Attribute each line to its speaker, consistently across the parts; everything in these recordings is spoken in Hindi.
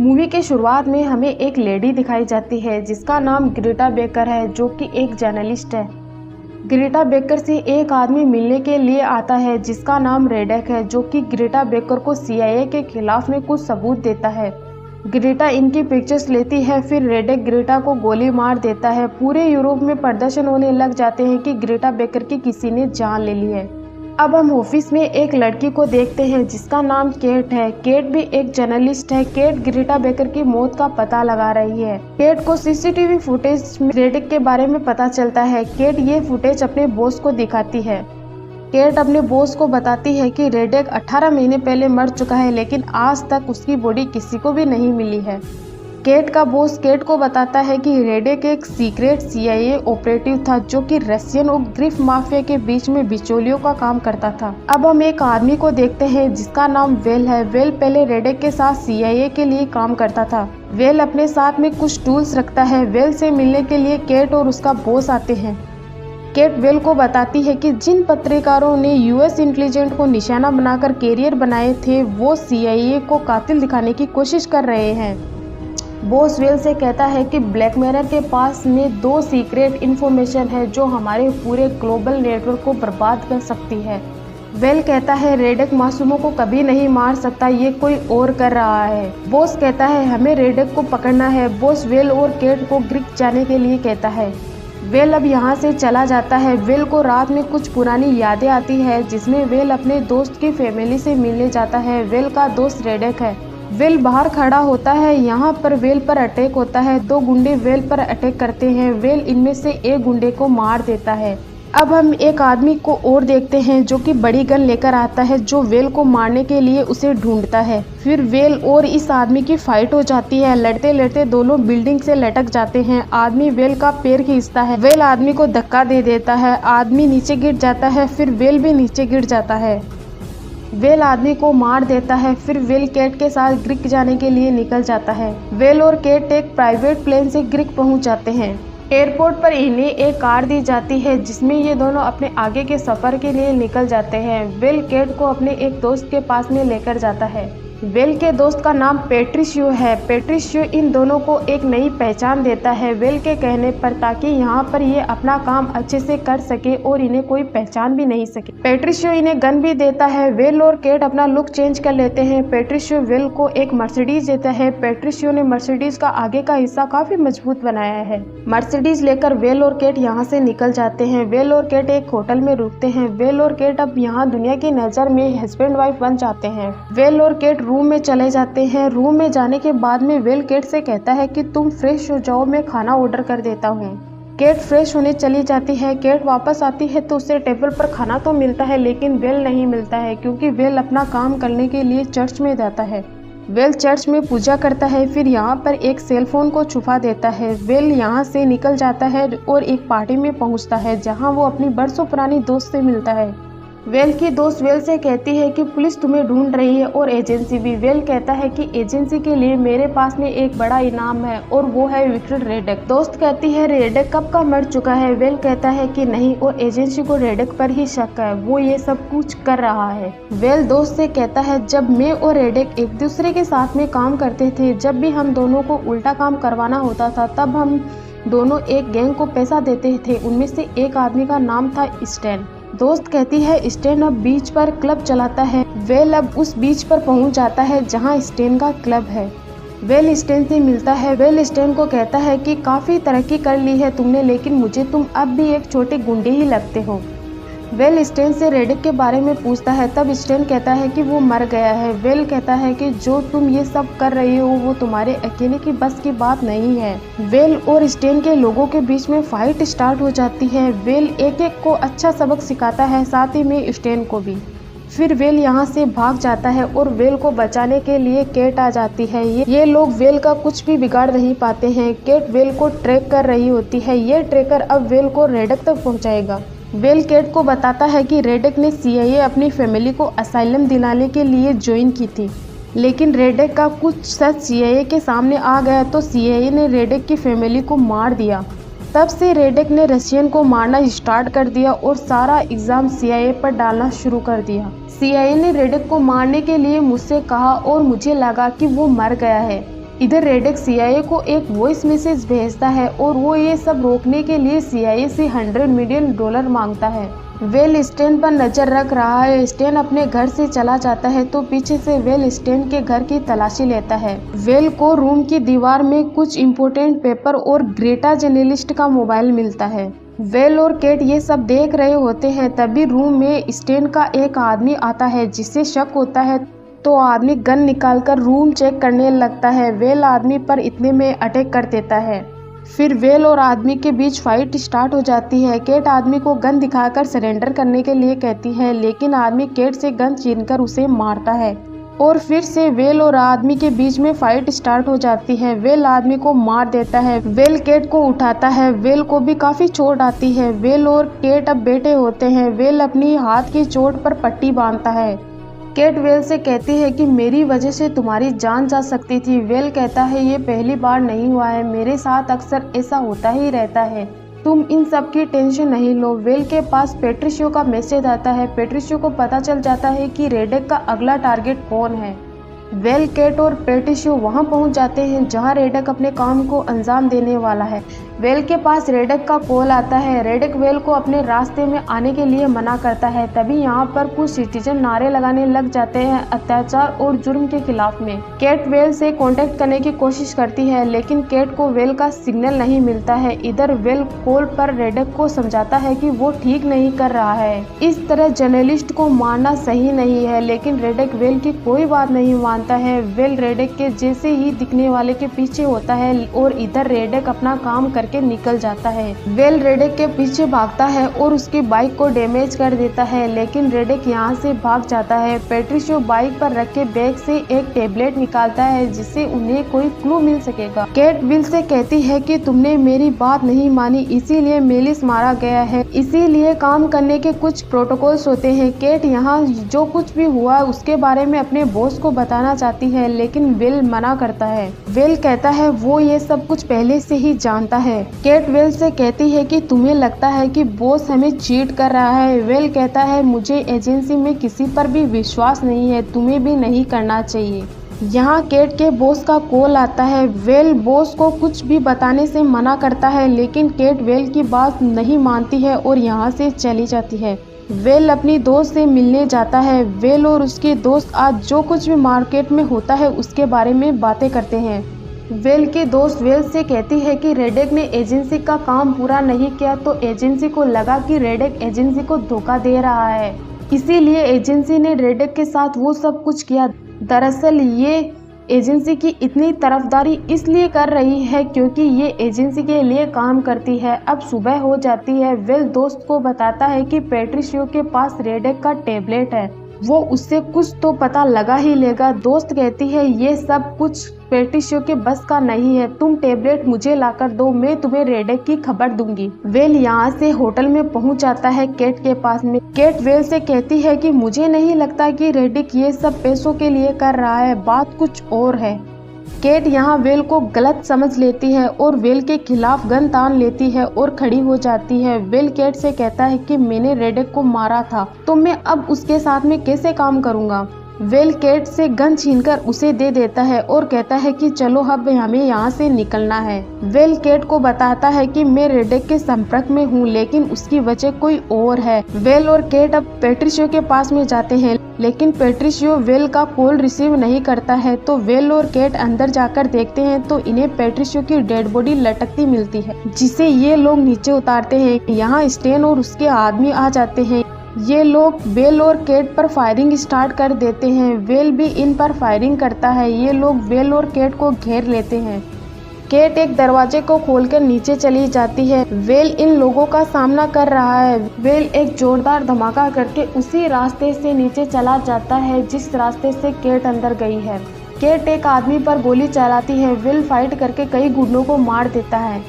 Speaker 1: मूवी के शुरुआत में हमें एक लेडी दिखाई जाती है जिसका नाम ग्रेटा बेकर है, जो कि एक जर्नलिस्ट है। ग्रेटा बेकर से एक आदमी मिलने के लिए आता है जिसका नाम रेडेक है, जो कि ग्रेटा बेकर को CIA के खिलाफ में कुछ सबूत देता है। ग्रेटा इनकी पिक्चर्स लेती है, फिर रेडेक ग्रेटा को गोली मार देता है। पूरे यूरोप में प्रदर्शन होने लग जाते हैं कि ग्रेटा बेकर की किसी ने जान ले ली है। अब हम ऑफिस में एक लड़की को देखते हैं जिसका नाम केट है। केट भी एक जर्नलिस्ट है। केट ग्रेटा बेकर की मौत का पता लगा रही है। केट को CCTV फुटेज में रेडेक के बारे में पता चलता है। केट ये फुटेज अपने बॉस को दिखाती है। केट अपने बॉस को बताती है कि रेडेक 18 महीने पहले मर चुका है, लेकिन आज तक उसकी बॉडी किसी को भी नहीं मिली है। केट का बॉस केट को बताता है कि रेडेक एक सीक्रेट CIA ऑपरेटिव था, जो कि रशियन और ग्रीक माफिया के बीच में बिचौलियों का काम करता था। अब हम एक आदमी को देखते हैं जिसका नाम वेल है। वेल पहले रेडेक के साथ CIA के लिए काम करता था। वेल अपने साथ में कुछ टूल्स रखता है। वेल से मिलने के लिए केट और उसका बॉस आते हैं। केट वेल को बताती है कि जिन पत्रकारों ने US इंटेलिजेंस को निशाना बनाकर कैरियर बनाए थे, वो CIA को कातिल दिखाने की कोशिश कर रहे हैं। बॉस वेल से कहता है कि ब्लैक मिरर के पास में 2 सीक्रेट इन्फॉर्मेशन है जो हमारे पूरे ग्लोबल नेटवर्क को बर्बाद कर सकती है। वेल कहता है रेडेक मासूमों को कभी नहीं मार सकता, ये कोई और कर रहा है। बॉस कहता है हमें रेडेक को पकड़ना है। बॉस वेल और केट को ग्रीक जाने के लिए कहता है। वेल अब यहाँ से चला जाता है। वेल को रात में कुछ पुरानी यादें आती है जिसमें वेल अपने दोस्त की फैमिली से मिलने जाता है। वेल का दोस्त रेडेक है। वेल बाहर खड़ा होता है। यहाँ पर वेल पर अटैक होता है। 2 गुंडे वेल पर अटैक करते हैं। वेल इनमें से एक गुंडे को मार देता है। अब हम एक आदमी को और देखते हैं जो कि बड़ी गन लेकर आता है, जो वेल को मारने के लिए उसे ढूंढता है। फिर वेल और इस आदमी की फाइट हो जाती है। लड़ते लड़ते दोनों बिल्डिंग से लटक जाते हैं। आदमी वेल का पैर खींचता है। वेल आदमी को धक्का दे देता है। आदमी नीचे गिर जाता है। फिर वेल भी नीचे गिर जाता है। वेल आदमी को मार देता है। फिर वेल केट के साथ ग्रीक जाने के लिए निकल जाता है। वेल और केट एक प्राइवेट प्लेन से ग्रीक पहुंच जाते हैं। एयरपोर्ट पर इन्हें एक कार दी जाती है जिसमें ये दोनों अपने आगे के सफर के लिए निकल जाते हैं। वेल केट को अपने एक दोस्त के पास में लेकर जाता है। वेल के दोस्त का नाम पेट्रिशियो है। पेट्रिशियो इन दोनों को एक नई पहचान देता है वेल के कहने पर, ताकि यहाँ पर ये अपना काम अच्छे से कर सके और इन्हें कोई पहचान भी नहीं सके। पेट्रिशियो इन्हें गन भी देता है। वेल और केट अपना लुक चेंज कर लेते हैं। पेट्रिशियो वेल को एक मर्सिडीज देता है। पेट्रिशियो ने मर्सिडीज का आगे का हिस्सा काफी मजबूत बनाया है। मर्सिडीज लेकर वेल और केट यहाँ से निकल जाते हैं। वेल और केट एक होटल में रुकते हैं। वेल और केट अब यहाँ दुनिया की नजर में हस्बैंड वाइफ बन जाते हैं। वेल और केट रूम में चले जाते हैं। रूम में जाने के बाद में वेल केट से कहता है कि तुम फ्रेश हो जाओ, मैं खाना ऑर्डर कर देता हूँ। केट फ्रेश होने चली जाती है। केट वापस आती है तो उसे टेबल पर खाना तो मिलता है, लेकिन वेल नहीं मिलता है, क्योंकि वेल अपना काम करने के लिए चर्च में जाता है। वेल चर्च में पूजा करता है। फिर यहाँ पर एक सेल फोन को छुपा देता है। वेल यहाँ से निकल जाता है और एक पार्टी में पहुँचता है जहाँ वो अपनी बरसों पुरानी दोस्त से मिलता है। वेल की दोस्त वेल से कहती है कि पुलिस तुम्हें ढूंढ रही है और एजेंसी भी। वेल कहता है कि एजेंसी के लिए मेरे पास में एक बड़ा इनाम है और वो है विक्टर रेडेक। दोस्त कहती है रेडेक कब का मर चुका है। वेल कहता है कि नहीं, और एजेंसी को रेडेक पर ही शक है, वो ये सब कुछ कर रहा है। वेल दोस्त से कहता है जब मैं और रेडेक एक दूसरे के साथ में काम करते थे, जब भी हम दोनों को उल्टा काम करवाना होता था, तब हम दोनों एक गैंग को पैसा देते थे। उनमें से एक आदमी का नाम था स्टैन। दोस्त कहती है स्टेन अब बीच पर क्लब चलाता है। वेल अब उस बीच पर पहुंच जाता है जहां स्टेन का क्लब है। वेल स्टेन से मिलता है। वेल स्टेन को कहता है कि काफ़ी तरक्की कर ली है तुमने, लेकिन मुझे तुम अब भी एक छोटे गुंडे ही लगते हो। वेल स्टेन से रेडेक के बारे में पूछता है, तब स्टेन कहता है कि वो मर गया है। वेल कहता है कि जो तुम ये सब कर रहे हो वो तुम्हारे अकेले की बस की बात नहीं है। वेल और स्टेन के लोगों के बीच में फाइट स्टार्ट हो जाती है। वेल एक एक को अच्छा सबक सिखाता है, साथ ही में स्टेन को भी। फिर वेल यहाँ से भाग जाता है और वेल को बचाने के लिए केट आ जाती है। ये लोग वेल का कुछ भी बिगाड़ नहीं पाते हैं। केट वेल को ट्रैक कर रही होती है। ये ट्रैकर अब वेल को रेडेक तक पहुँचाएगा। वेल केट को बताता है कि रेडेक ने CIA अपनी फैमिली को असाइलम दिलाने के लिए ज्वाइन की थी, लेकिन रेडेक का कुछ सच CIA के सामने आ गया तो CIA ने रेडेक की फैमिली को मार दिया। तब से रेडेक ने रशियन को मारना स्टार्ट कर दिया और सारा इल्ज़ाम CIA पर डालना शुरू कर दिया। CIA ने रेडेक को मारने के लिए मुझसे कहा और मुझे लगा कि वो मर गया है। इधर रेडेक सीआईए को एक वॉइस मैसेज भेजता है और वो ये सब रोकने के लिए सीआईए से $100 मिलियन मांगता है। वेल स्टेन पर नजर रख रहा है। स्टेन अपने घर से चला जाता है तो पीछे से वेल स्टेन के घर की तलाशी लेता है। वेल को रूम की दीवार में कुछ इम्पोर्टेंट पेपर और ग्रेटा जर्नलिस्ट का मोबाइल मिलता है। वेल और केट ये सब देख रहे होते हैं, तभी रूम में स्टेन का एक आदमी आता है जिसे शक होता है तो आदमी गन निकालकर रूम चेक करने लगता है। वेल आदमी पर इतने में अटैक कर देता है। फिर वेल और आदमी के बीच फाइट स्टार्ट हो जाती है। केट आदमी को गन दिखाकर सरेंडर करने के लिए कहती है, लेकिन आदमी केट से गन छीनकर उसे मारता है और फिर से वेल और आदमी के बीच में फाइट स्टार्ट हो जाती है। वेल आदमी को मार देता है। वेल केट को उठाता है। वेल को भी काफी चोट आती है। वेल और केट अब बेटे होते हैं। वेल अपनी हाथ की चोट पर पट्टी बांधता है। केट वेल से कहती है कि मेरी वजह से तुम्हारी जान जा सकती थी। वेल कहता है ये पहली बार नहीं हुआ है, मेरे साथ अक्सर ऐसा होता ही रहता है, तुम इन सब की टेंशन नहीं लो। वेल के पास पेट्रिशियो का मैसेज आता है। पेट्रिशियो को पता चल जाता है कि रेडेक का अगला टारगेट कौन है। वेल केट और पेट्रिशियो वहां पहुंच जाते हैं जहां रेडेक अपने काम को अंजाम देने वाला है। वेल के पास रेडेक का कॉल आता है। रेडेक वेल को अपने रास्ते में आने के लिए मना करता है। तभी यहाँ पर कुछ सिटीजन नारे लगाने लग जाते हैं अत्याचार और जुर्म के खिलाफ में। केट वेल से कांटेक्ट करने की कोशिश करती है, लेकिन केट को वेल का सिग्नल नहीं मिलता है। इधर वेल कॉल पर रेडेक को समझाता है कि वो ठीक नहीं कर रहा है, इस तरह जर्नलिस्ट को मारना सही नहीं है, लेकिन रेडेक वेल की कोई बात नहीं मानता है। वेल रेडेक के जैसे ही दिखने वाले के पीछे होता है और इधर रेडेक अपना काम करके निकल जाता है। वेल रेडेक के पीछे भागता है और उसकी बाइक को डैमेज कर देता है, लेकिन रेडेक यहाँ से भाग जाता है। पेट्रिशियो बाइक पर रखे बैग से एक टेबलेट निकालता है जिससे उन्हें कोई क्लू मिल सकेगा। केट विल से कहती है कि तुमने मेरी बात नहीं मानी, इसीलिए मेलिस मारा गया है, इसीलिए काम करने के कुछ प्रोटोकॉल्स होते हैं। केट यहाँ जो कुछ भी हुआ उसके बारे में अपने बॉस को बताना चाहती है, लेकिन वेल मना करता है। वेल कहता है वो ये सब कुछ पहले से ही जानता है। केट वेल से कहती है कि तुम्हें लगता है कि बॉस हमें चीट कर रहा है। वेल कहता है मुझे एजेंसी में किसी पर भी विश्वास नहीं है, तुम्हें भी नहीं करना चाहिए। यहाँ केट के बॉस का कॉल आता है। वेल बॉस को कुछ भी बताने से मना करता है, लेकिन केट वेल की बात नहीं मानती है और यहाँ से चली जाती है। वेल अपनी दोस्त से मिलने जाता है। वेल और उसके दोस्त आज जो कुछ भी मार्केट में होता है उसके बारे में बातें करते हैं। वेल की दोस्त वेल से कहती है कि रेडेक ने एजेंसी का काम पूरा नहीं किया, तो एजेंसी को लगा कि रेडेक एजेंसी को धोखा दे रहा है, इसीलिए एजेंसी ने रेडेक के साथ वो सब कुछ किया। दरअसल ये एजेंसी की इतनी तरफदारी इसलिए कर रही है क्योंकि ये एजेंसी के लिए काम करती है। अब सुबह हो जाती है। वेल दोस्त को बताता है कि पेट्रिशियो के पास रेडेक का टेबलेट है, वो उससे कुछ तो पता लगा ही लेगा। दोस्त कहती है ये सब कुछ पेट्रिशियो के बस का नहीं है, तुम टेबलेट मुझे लाकर दो, मैं तुम्हें रेडेक की खबर दूंगी। वेल यहाँ से होटल में पहुँच जाता है केट के पास में। केट वेल से कहती है कि मुझे नहीं लगता कि रेडेक ये सब पैसों के लिए कर रहा है, बात कुछ और है। केट यहाँ वेल को गलत समझ लेती है और वेल के खिलाफ गन तान लेती है और खड़ी हो जाती है। वेल केट से कहता है कि मैंने रेडेक को मारा था, तो मैं अब उसके साथ में कैसे काम करूँगा। वेल केट से गन छीनकर उसे दे देता है और कहता है कि चलो अब हमें यहाँ से निकलना है। वेल केट को बताता है कि मैं रेडेक के संपर्क में हूँ, लेकिन उसकी वजह कोई और है। वेल और केट अब पेट्रिशियो के पास में जाते हैं, लेकिन पेट्रिशियो वेल का कॉल रिसीव नहीं करता है। तो वेल और केट अंदर जाकर देखते हैं तो इन्हें पेट्रिशियो की डेड बॉडी लटकती मिलती है, जिसे ये लोग नीचे उतारते हैं। यहाँ स्टेन और उसके आदमी आ जाते हैं। ये लोग वेल और केट पर फायरिंग स्टार्ट कर देते हैं। वेल भी इन पर फायरिंग करता है। ये लोग वेल और केट को घेर लेते हैं। केट एक दरवाजे को खोलकर नीचे चली जाती है। वेल इन लोगों का सामना कर रहा है। वेल एक जोरदार धमाका करके उसी रास्ते से नीचे चला जाता है जिस रास्ते से केट अंदर गई है। केट एक आदमी पर गोली चलाती है। वेल फाइट करके कई गुंडों को मार देता है,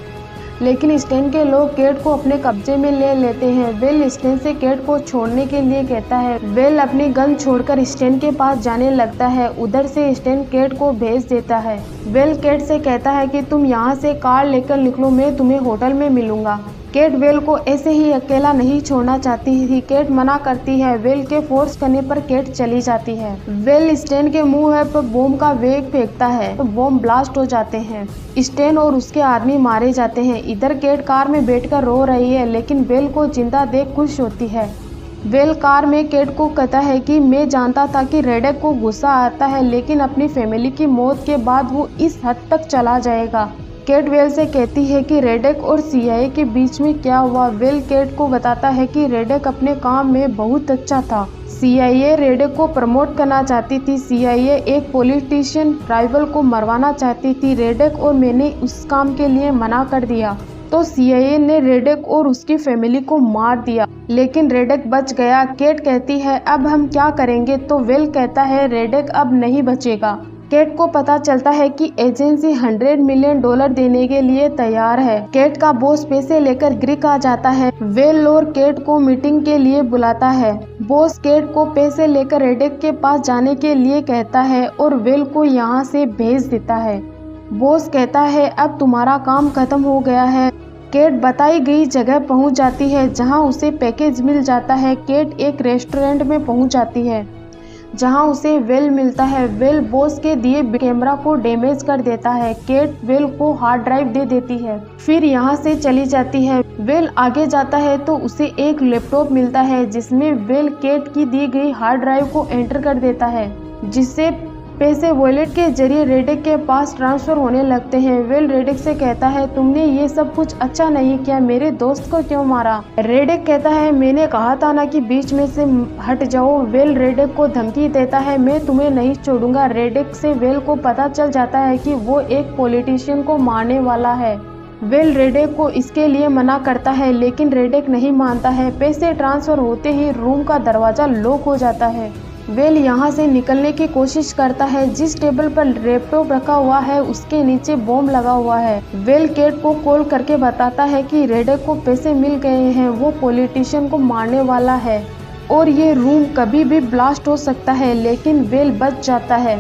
Speaker 1: लेकिन स्टेन के लोग केट को अपने कब्जे में ले लेते हैं। वेल स्टेन से केट को छोड़ने के लिए कहता है। वेल अपनी गन छोड़कर स्टेन के पास जाने लगता है। उधर से स्टेन केट को भेज देता है। वेल केट से कहता है कि तुम यहाँ से कार लेकर निकलो, मैं तुम्हें होटल में मिलूंगा। केट वेल को ऐसे ही अकेला नहीं छोड़ना चाहती थी। केट मना करती है। वेल के फोर्स करने पर केट चली जाती है। वेल स्टेन के मुंह पर बॉम्ब का वेग फेंकता है तो बॉम्ब ब्लास्ट हो जाते हैं। स्टेन और उसके आदमी मारे जाते हैं। इधर केट कार में बैठकर रो रही है, लेकिन वेल को जिंदा देख खुश होती है। वेल कार में केट को कहता है कि मैं जानता था कि रेडेक को गुस्सा आता है, लेकिन अपनी फैमिली की मौत के बाद वो इस हद तक चला जाएगा। केट वेल से कहती है कि रेडेक और सीआईए के बीच में क्या हुआ। वेल केट को बताता है कि रेडेक अपने काम में बहुत अच्छा था। सीआईए रेडेक को प्रमोट करना चाहती थी। सीआईए एक पॉलिटिशियन राइवल को मरवाना चाहती थी। रेडेक और मैंने उस काम के लिए मना कर दिया, तो सीआईए ने रेडेक और उसकी फैमिली को मार दिया, लेकिन रेडेक बच गया। केट कहती है अब हम क्या करेंगे, तो वेल कहता है रेडेक अब नहीं बचेगा। केट को पता चलता है कि एजेंसी $100 मिलियन देने के लिए तैयार है। केट का बॉस पैसे लेकर ग्रीक आ जाता है। वेल और केट को मीटिंग के लिए बुलाता है। बॉस केट को पैसे लेकर रेडेक के पास जाने के लिए कहता है और वेल को यहाँ से भेज देता है। बॉस कहता है अब तुम्हारा काम खत्म हो गया है। केट बताई गई जगह पहुंच जाती है, जहां उसे पैकेज मिल जाता है। केट एक रेस्टोरेंट में पहुंच जाती है, जहां उसे वेल मिलता है। वेल बॉस के दिए कैमरा को डैमेज कर देता है। केट वेल को हार्ड ड्राइव दे देती है, फिर यहां से चली जाती है। वेल आगे जाता है तो उसे एक लैपटॉप मिलता है, जिसमें वेल केट की दी गई हार्ड ड्राइव को एंटर कर देता है, जिससे पैसे वॉलेट के जरिए रेडेक के पास ट्रांसफर होने लगते हैं। वेल रेडेक से कहता है तुमने ये सब कुछ अच्छा नहीं किया, मेरे दोस्त को क्यों मारा। रेडेक कहता है मैंने कहा था ना कि बीच में से हट जाओ। वेल रेडेक को धमकी देता है मैं तुम्हें नहीं छोड़ूंगा। रेडेक से वेल को पता चल जाता है कि वो एक पॉलिटिशियन को मारने वाला है। वेल रेडेक को इसके लिए मना करता है, लेकिन रेडेक नहीं मानता है। पैसे ट्रांसफर होते ही रूम का दरवाजा लॉक हो जाता है। वेल यहाँ से निकलने की कोशिश करता है। जिस टेबल पर लैपटॉप रखा हुआ है उसके नीचे बॉम्ब लगा हुआ है। वेल केट को कॉल करके बताता है कि रेडेक को पैसे मिल गए हैं, वो पॉलिटिशियन को मारने वाला है और ये रूम कभी भी ब्लास्ट हो सकता है, लेकिन वेल बच जाता है।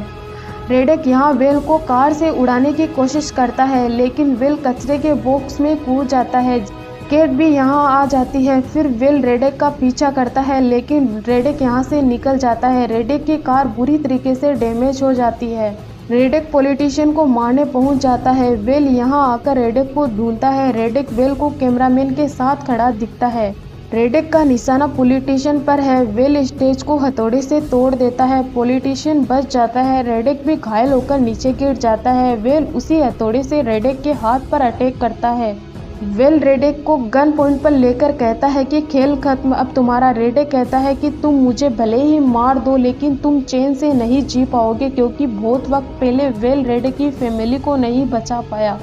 Speaker 1: रेडेक यहाँ वेल को कार से उड़ाने की कोशिश करता है, लेकिन वेल कचरे के बॉक्स में कूद जाता है। केट भी यहाँ आ जाती है। फिर वेल रेडेक का पीछा करता है, लेकिन रेडेक यहाँ से निकल जाता है। रेडेक की कार बुरी तरीके से डैमेज हो जाती है। रेडेक पॉलिटिशियन को मारने पहुंच जाता है। वेल यहाँ आकर रेडेक को ढूंढता है। रेडेक वेल को कैमरामैन के साथ खड़ा दिखता है। रेडेक का निशाना पॉलिटिशियन पर है। वेल स्टेज को हथौड़े से तोड़ देता है। पॉलिटिशियन बच जाता है। रेडेक भी घायल होकर नीचे गिर जाता है। वेल उसी हथौड़े से रेडेक के हाथ पर अटैक करता है। वेल रेडेक को गन पॉइंट पर लेकर कहता है कि खेल खत्म अब तुम्हारा। रेडेक कहता है कि तुम मुझे भले ही मार दो, लेकिन तुम चैन से नहीं जी पाओगे, क्योंकि बहुत वक्त पहले वेल रेडेक की फैमिली को नहीं बचा पाया।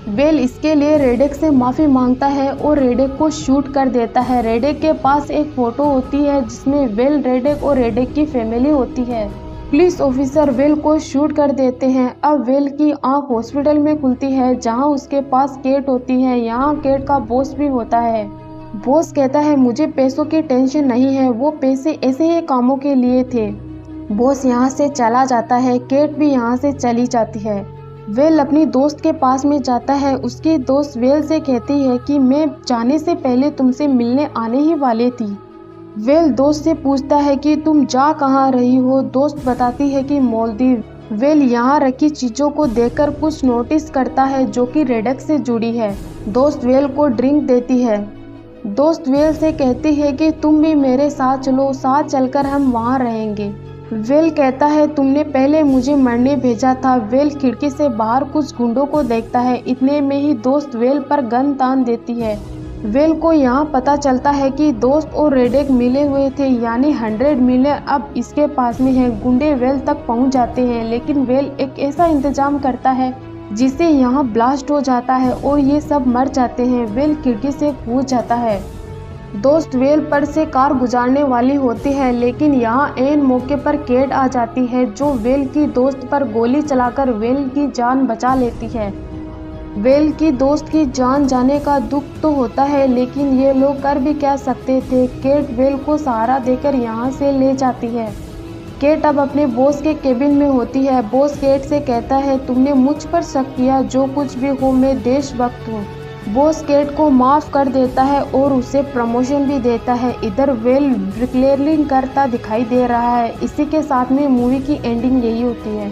Speaker 1: वेल इसके लिए रेडेक से माफ़ी मांगता है और रेडेक को शूट कर देता है। रेडेक के पास एक फ़ोटो होती है जिसमें वेल रेडेक और रेडेक की फैमिली होती है। पुलिस ऑफिसर वेल को शूट कर देते हैं। अब वेल की आंख हॉस्पिटल में खुलती है, जहां उसके पास केट होती है। यहाँ केट का बॉस भी होता है। बॉस कहता है मुझे पैसों की टेंशन नहीं है, वो पैसे ऐसे ही कामों के लिए थे। बॉस यहाँ से चला जाता है। केट भी यहाँ से चली जाती है। वेल अपनी दोस्त के पास में जाता है। उसकी दोस्त वेल से कहती है कि मैं जाने से पहले तुमसे मिलने आने ही वाली थी। वेल दोस्त से पूछता है कि तुम जा कहाँ रही हो। दोस्त बताती है कि मालदीव। वेल यहाँ रखी चीज़ों को देखकर कुछ नोटिस करता है जो कि रेडेक से जुड़ी है। दोस्त वेल को ड्रिंक देती है। दोस्त वेल से कहती है कि तुम भी मेरे साथ चलो, साथ चलकर हम वहाँ रहेंगे। वेल कहता है तुमने पहले मुझे मरने भेजा था। वेल खिड़की से बाहर कुछ गुंडों को देखता है। इतने में ही दोस्त वेल पर गन तान देती है। वेल को यहाँ पता चलता है कि दोस्त और रेडेक मिले हुए थे, यानी 100 मिलियन अब इसके पास में है। गुंडे वेल तक पहुँच जाते हैं, लेकिन वेल एक ऐसा इंतजाम करता है जिससे यहाँ ब्लास्ट हो जाता है और ये सब मर जाते हैं। वेल खिड़की से कूद जाता है। दोस्त वेल पर से कार गुजारने वाली होती है, लेकिन यहाँ ऐन मौके पर केट आ जाती है, जो वेल की दोस्त पर गोली चलाकर वेल की जान बचा लेती है। वेल की दोस्त की जान जाने का दुख तो होता है, लेकिन ये लोग कर भी क्या सकते थे। केट वेल को सहारा देकर यहाँ से ले जाती है। केट अब अपने बॉस के केबिन में होती है। बॉस केट से कहता है तुमने मुझ पर शक किया, जो कुछ भी हो मैं देशभक्त हूँ। बॉस केट को माफ़ कर देता है और उसे प्रमोशन भी देता है। इधर वेल ब्रिकलेयरिंग करता दिखाई दे रहा है। इसी के साथ में मूवी की एंडिंग यही होती है।